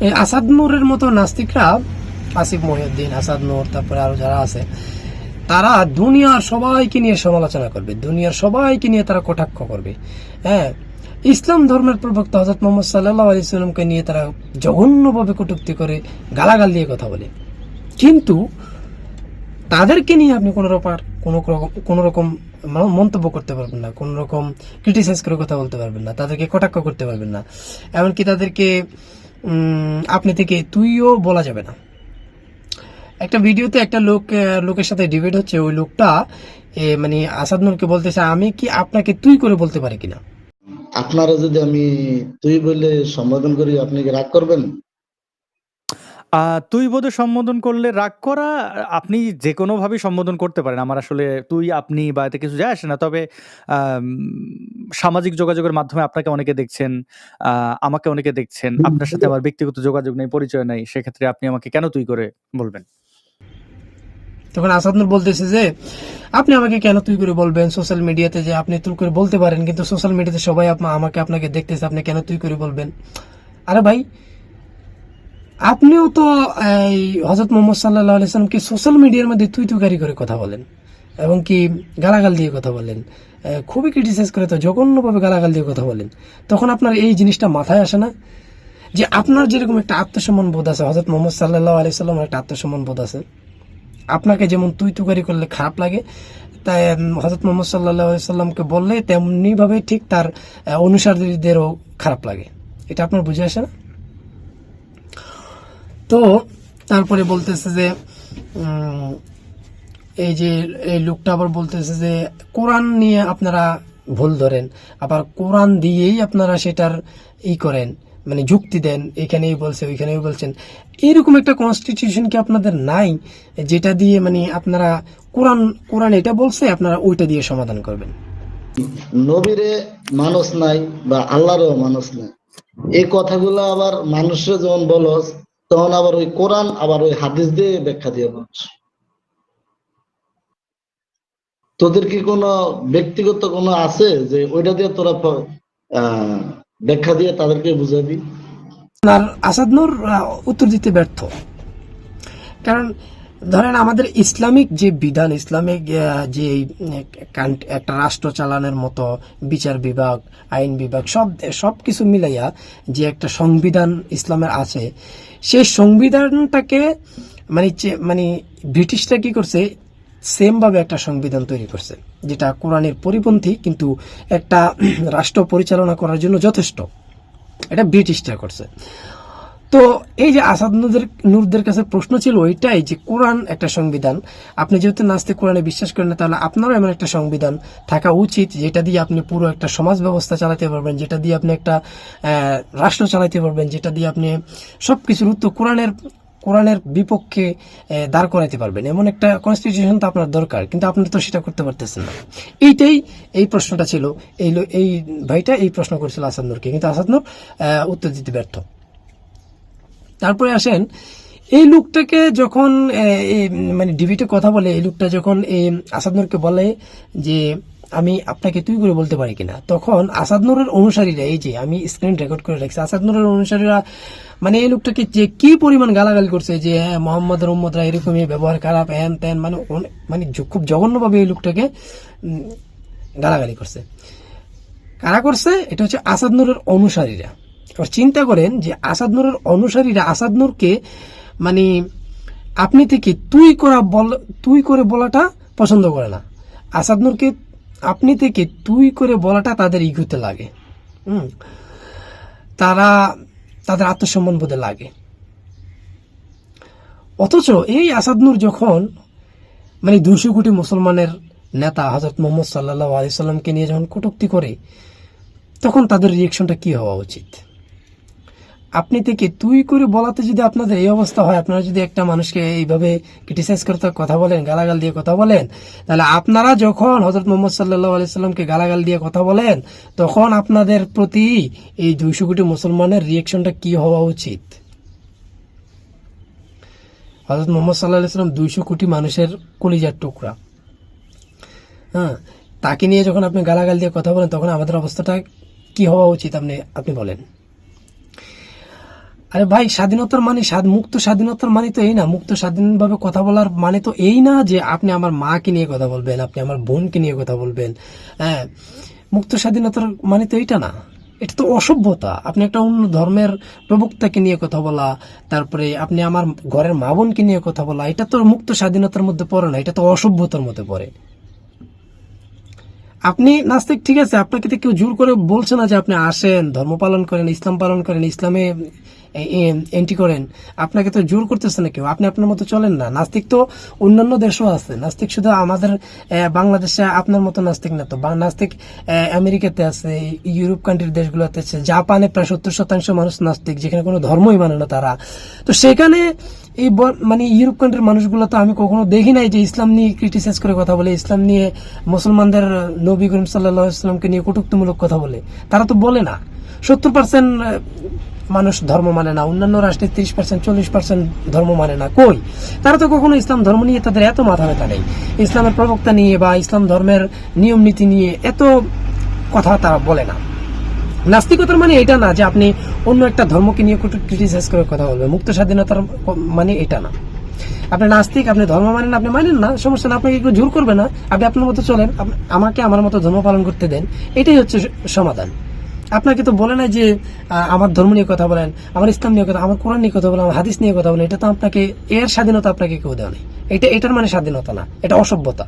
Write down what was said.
এই আসাদ নূরের মতো নাস্তিকরা, আসিফ মহিউদ্দিন, আসাদ নূর, তারপরে আরো যারা আছে, তারা দুনিয়ার সবাইকে নিয়ে সমালোচনা করবে, দুনিয়ার সবাইকে নিয়ে তারা কটাক্ষ করবে। হ্যাঁ, ইসলাম ধর্মের প্রবক্তা হযরত মুহাম্মদ সাল্লাল্লাহু আলাইহি ওয়াসাল্লামকে নিয়ে তারা জঘন্যভাবে কটূক্তি করে, গালাগাল দিয়ে কথা বলে। কিন্তু তাদেরকে নিয়ে আপনি কোনো রকম মন্তব্য করতে পারবেন না, কোনো রকম ক্রিটিসাইজ করে কথা বলতে পারবেন না, তাদেরকে কটাক্ষ করতে পারবেন না, এমনকি তাদেরকে আপনি থেকে তুইও বলা যাবে না। একটা ভিডিওতে একটা লোকের সাথে ডিবেট হচ্ছে, ওই লোকটা মানে আসাদ নূরকে বলতেছে, আমি কি আপনাকে তুই করে বলতে পারি কিনা। আপনারা যদি আমি তুই বলে সম্বোধন করি, আপনি কি রাগ করবেন? তুই বলে সম্বোধন করলে রাগ করা, আপনি যে কোনোভাবেই সম্বোধন করতে পারেন। আমার আসলে তুই, আপনি বা এতে কিছু যায় আসে না। তবে আম সামাজিক যোগাযোগের মাধ্যমে আপনাকে অনেকে দেখছেন, আমাকে অনেকে দেখছেন। আপনার সাথে আমার ব্যক্তিগত যোগাযোগ নেই, পরিচয় নাই। সেক্ষেত্রে আপনি আমাকে কেন তুই করে বলবেন? তখন আসাদ নূর বলতেছে যে, আপনি আমাকে কেন তুই করে বলবেন? সোশ্যাল মিডিয়াতে যে আপনি তুই করে বলতে পারেন, কিন্তু সোশ্যাল মিডিয়াতে সবাই আপনাকে দেখতেছে, আপনি কেন তুই করে বলবেন? আরে ভাই, আপনিও তো এই হযরত মুহাম্মদ সাল্লাল্লাহু আলাইহি ওয়াসাল্লামকে সোশ্যাল মিডিয়ার মধ্যে তুই তুকারি করে কথা বলেন, এবং কি গালাগাল দিয়ে কথা বলেন, খুবই ক্রিটিসাইজ করে, তো জঘন্যভাবে গালাগাল দিয়ে কথা বলেন। তখন আপনার এই জিনিসটা মাথায় আসে না যে আপনার যেরকম একটা আত্মসম্মান বোধ আছে, হযরত মুহাম্মদ সাল্লাল্লাহু আলাইহি ওয়াসাল্লামের একটা আত্মসম্মান বোধ আছে। আপনাকে যেমন তুই তুকারি করলে খারাপ লাগে, তাই হযরত মুহাম্মদ সাল্লাল্লাহু আলাইহি ওয়াসাল্লামকে বললে তেমনি ভাবে ঠিক তার অনুসারীদেরও খারাপ লাগে। এটা আপনার বুঝে আসে না? তো তারপরে বলতেছে যে এই যে এই লোকটা আবার বলতেছে যে কোরআন নিয়ে আপনারা ভুল ধরেন, আবার কোরআন দিয়েই আপনারা সেটার করেন, মানে যুক্তি দেন, এখানেই বলছে ওইখানেই বলছেন। এরকম একটা কনস্টিটিউশন কি আপনাদের নাই, যেটা দিয়ে মানে আপনারা কোরআন এটা বলছে, আপনারা ওইটা দিয়ে সমাধান করবেন? নবীরে মানুষ নাই বা আল্লাহরও মানুষ নাই, এই কথাগুলো আবার মানুষের যখন বলস, তখন আবার ওই কোরআন আবার ওই হাদিস দিয়ে ব্যাখ্যা দিয়ে বলছ। তোদের কি কোনো ব্যক্তিগত কোনো আছে যে ওইটা দিয়ে তোরা ব্যাখ্যা দিয়ে তাদেরকে বুঝাবি? আর আসাদ নূর উত্তর দিতে ব্যর্থ। কারণ ধরেন আমাদের ইসলামিক যে বিধান, ইসলামিক যে একটা রাষ্ট্র চালানোর মতো বিচার বিভাগ, আইন বিভাগ, সবকিছু মিলাইয়া যে একটা সংবিধান ইসলামের আছে, সেই সংবিধানটাকে মানে ব্রিটিশরা কি করছে, সেম ভাবে একটা সংবিধান তৈরি করছে, যেটা কোরআনের পরিপন্থী, কিন্তু একটা রাষ্ট্র পরিচালনা করার জন্য যথেষ্ট। এটা ব্রিটিশরা করছে। তো এই যে আসাদ নূরদের কাছে প্রশ্ন ছিল ওইটাই যে কোরআন একটা সংবিধান, আপনি যেহেতু নাস্তিক, কোরআনে বিশ্বাস করেন না, তাহলে আপনারও এমন একটা সংবিধান থাকা উচিত যেটা দিয়ে আপনি পুরো একটা সমাজ ব্যবস্থা চালাতে পারবেন, যেটা দিয়ে আপনি একটা রাষ্ট্র চালাতে পারবেন, যেটা দিয়ে আপনি সবকিছুর উত্তর কোরআনের বিপক্ষে দাঁড় করাইতে পারবেন। এমন একটা কনস্টিটিউশন তো আপনার দরকার, কিন্তু আপনি তো সেটা করতে পারতেছেন না। এই প্রশ্নটা ছিল, এই ভাইটা এই প্রশ্ন করেছিল আসাদ নূরকে, কিন্তু আসাদ নূর উত্তর দিতে ব্যর্থ। তারপরে আসেন, এই লোকটাকে যখন মানে ডিবেটে কথা বলে, এই লোকটা যখন এই আসাদ নূরকে বলে যে আমি আপনাকে তুই করে বলতে পারি কিনা, তখন আসাদ নূরের অনুসারীরা, এই যে আমি স্ক্রিন রেকর্ড করে রাখছি, আসাদ নূরের অনুসারীরা মানে এই লোকটাকে যে কি পরিমাণ গালাগালি করছে, যে হ্যাঁ মোহাম্মদের উম্মতরা এরকমই ব্যবহার খারাপ, হ্যান ত্যান, মানে খুব জঘন্যভাবে এই লোকটাকে গালাগালি করছে। কারা করছে? এটা হচ্ছে আসাদ নূরের অনুসারীরা। চিন্তা করেন যে আসাদ নূরের অনুসারীরা আসাদ নূরকে মানে আপনি থেকে তুই করে বলাটা পছন্দ করে না। আসাদ নূরকে আপনি থেকে তুই করে বলাটা তাদের ইগোতে লাগে, তাদের আত্মসম্মান বোধে লাগে। অথচ এই আসাদ নূর যখন মানে 200 কোটি মুসলমানের নেতা হযরত মুহাম্মদ সাল্লাল্লাহু আলাইহি সাল্লামকে নিয়ে যখন কটূক্তি করে, তখন তাদের রিয়েকশনটা কি হওয়া উচিত? আপনি থেকে তুই করে বলাতে যদি আপনাদের এই অবস্থা হয়, আপনারা যদি একটা মানুষকে এইভাবে ক্রিটিসাইজ করতে কথা বলেন, গালাগাল দিয়ে কথা বলেন, তাহলে আপনারা যখন হযরত মুহাম্মদ সাল্লাল্লাহু আলাইহি সাল্লামকে গালাগাল দিয়ে কথা বলেন, তখন আপনাদের প্রতি এই 200 কোটি মুসলমানের রিয়েকশনটা কি হওয়া উচিত? হযরত মুহাম্মদ সাল্লাল্লাহু আলাইহি সাল্লাম 200 কোটি মানুষের কলিজার টুকরা, হ্যাঁ, তাকে নিয়ে যখন আপনি গালাগাল দিয়ে কথা বলেন, তখন আমাদের অবস্থাটা কি হওয়া উচিত আপনি বলেন। আরে ভাই, স্বাধীনতার মানে মুক্ত স্বাধীনতার মানে তো এই না। মুক্ত স্বাধীনভাবে কথা বলার মানে তো এই না যে আপনি আমার মাকে নিয়ে কথা বলবেন, আপনি আমার বোনকে নিয়ে কথা বলবেন। হ্যাঁ, মুক্ত স্বাধীনতার মানে তো এইটা না, এটা তো অসভ্যতা। আপনি একটা অন্য ধর্মের প্রবক্তাকে নিয়ে কথা বলা, তারপরে আপনি আমার ঘরের মা বোনকে নিয়ে কথা বলা, এটা তো মুক্ত স্বাধীনতার মধ্যে পড়ে না, এটা তো অসভ্যতার মধ্যে পড়ে। আপনি নাস্তিক, ঠিক আছে, আপনাকে তো কেউ জোর করে বলছে না যে আপনি আসেন, ধর্ম পালন করেন, ইসলাম পালন করেন, ইসলামে এন্ট্রি করেন। আপনাকে তো জোর করতেছে না কেউ, আপনি আপনার মতো চলেন না। নাস্তিক তো অন্যান্য দেশও আছে, নাস্তিক শুধু আমাদের বাংলাদেশে আপনার মতো নাস্তিক না তো। নাস্তিক আমেরিকাতে আছে, ইউরোপ কান্ট্রির দেশগুলোতে আছে, জাপানে প্রায় 70% মানুষ নাস্তিক, যেখানে কোনো ধর্মই মানে না তারা। তো সেখানে এই মানে ইউরোপ কান্ট্রির মানুষগুলো তো আমি কখনো দেখি নাই যে ইসলাম নিয়ে ক্রিটিসাইজ করে কথা বলে, ইসলাম নিয়ে মুসলমানদের নবী করিম সাল্লাল্লাহু আলাইহি ওয়াসাল্লামকে নিয়ে কটূক্তিমূলক কথা বলে। তারা তো বলে না। 70% মানুষ ধর্ম মানে না, অন্যান্য রাষ্ট্রে 30% 40% ধর্ম মানে না। কই, তারা তো কখনো ইসলাম ধর্ম নিয়ে তাদের এত মাথা ব্যথা নেই, ইসলামের প্রবক্তা নিয়ে বা ইসলাম ধর্মের নিয়ম নীতি নিয়ে এত কথা তারা বলে না। নাস্তিকতার মানে এটা না যে আপনি অন্য একটা ধর্মকে নিয়ে ক্রিটিসাইজ করে কথা বলবেন। মুক্ত স্বাধীনতার মানে এটা না। আপনি নাস্তিক, আপনি ধর্ম মানেন, আপনি মানেন না, সমস্যা না, আপনাকে কেউ জোর করবে না, আপনি আপনার মতো চলেন, আমাকে আমার মতো ধর্ম পালন করতে দেন, এটাই হচ্ছে সমাধান। আপনাকে তো বলে না যে আমার ধর্ম নিয়ে কথা বলেন, আমার ইসলাম নিয়ে কথা, আমার কোরআন নিয়ে কথা বলেন, আমার হাদিস নিয়ে কথা বলেন। এটা তো আপনাকে, এর স্বাধীনতা আপনাকে কেউ দেওয়া নেই। এটার মানে স্বাধীনতা না, এটা অসভ্যতা।